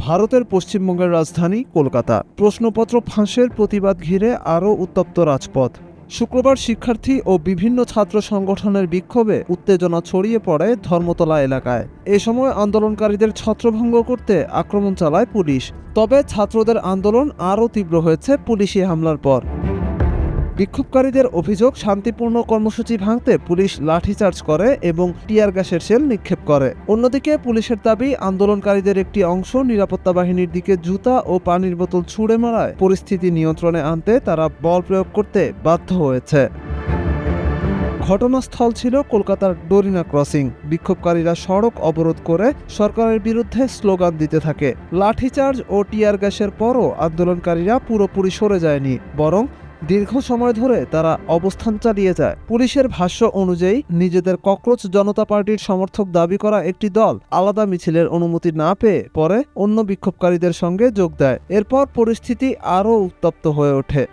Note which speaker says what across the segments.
Speaker 1: ভারতের পশ্চিমবঙ্গের রাজধানী কলকাতা। প্রশ্নপত্র ফাঁসের প্রতিবাদ ঘিরে আরও উত্তপ্ত রাজপথ। শুক্রবার শিক্ষার্থী ও বিভিন্ন ছাত্র সংগঠনের বিক্ষোভে উত্তেজনা ছড়িয়ে পড়ে ধর্মতলা এলাকায়। এ সময় আন্দোলনকারীদের ছত্রভঙ্গ করতে আক্রমণ চালায় পুলিশ। তবে ছাত্রদের আন্দোলন আরও তীব্র হয়েছে পুলিশি হামলার পর। বিক্ষোভকারীদের অভিযোগ, শান্তিপূর্ণ কর্মসূচি ভাঙতে পুলিশ লাঠিচার্জ করে এবং টিয়ার গ্যাসের শেল নিক্ষেপ করে। অন্যদিকে পুলিশের দাবি, আন্দোলনকারীদের একটি অংশ নিরাপত্তা বাহিনীর দিকে জুতা ও পানির বোতল ছুড়ে মারায় পরিস্থিতি নিয়ন্ত্রণে আনতে তারা বল প্রয়োগ করতে বাধ্য হয়েছে। ঘটনাস্থল ছিল কলকাতার ডোরিনা ক্রসিং। বিক্ষোভকারীরা সড়ক অবরোধ করে সরকারের বিরুদ্ধে স্লোগান দিতে থাকে। লাঠিচার্জ ও টিয়ার গ্যাসের পরও আন্দোলনকারীরা পুরোপুরি সরে যায়নি, বরং দীর্ঘ সময় ধরে তারা অবস্থান চালিয়ে যায়। পুলিশের ভাষ্য অনুযায়ী, নিজেদের ককরোচ জনতা পার্টির সমর্থক দাবি করা একটি দল আলাদা মিছিলের অনুমতি না পেয়ে পরে অন্য বিক্ষোভকারীদের সঙ্গে যোগ দেয়। এরপর পরিস্থিতি আরও উত্তপ্ত হয়ে ওঠে।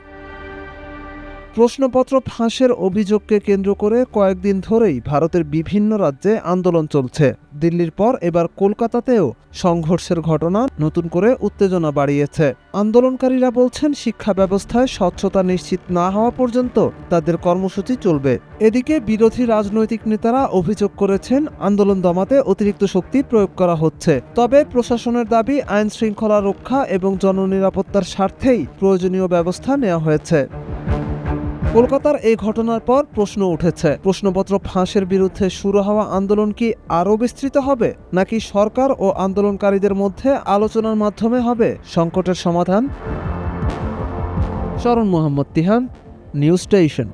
Speaker 1: প্রশ্নপত্র ফাঁসের অভিযোগকে কেন্দ্র করে কয়েকদিন ধরেই ভারতের বিভিন্ন রাজ্যে আন্দোলন চলছে। দিল্লির পর এবার কলকাতাতেও সংঘর্ষের ঘটনা নতুন করে উত্তেজনা বাড়িয়েছে। আন্দোলনকারীরা বলছেন, শিক্ষা ব্যবস্থায় স্বচ্ছতা নিশ্চিত না হওয়া পর্যন্ত তাদের কর্মসূচি চলবে। এদিকে বিরোধী রাজনৈতিক নেতারা অভিযোগ করেছেন, আন্দোলন দমাতে অতিরিক্ত শক্তি প্রয়োগ করা হচ্ছে। তবে প্রশাসনের দাবি, আইন শৃঙ্খলা রক্ষা এবং জননিরাপত্তার স্বার্থেই প্রয়োজনীয় ব্যবস্থা নেওয়া হয়েছে। কলকাতার এই ঘটনার পর প্রশ্ন উঠেছে, প্রশ্নপত্র ফাঁসের বিরুদ্ধে শুরু হওয়া আন্দোলন কি আরও বিস্তৃত হবে, নাকি সরকার ও আন্দোলনকারীদের মধ্যে আলোচনার মাধ্যমে হবে সংকটের সমাধান? শরণ মোহাম্মদ তিহান, নিউজ স্টেশন।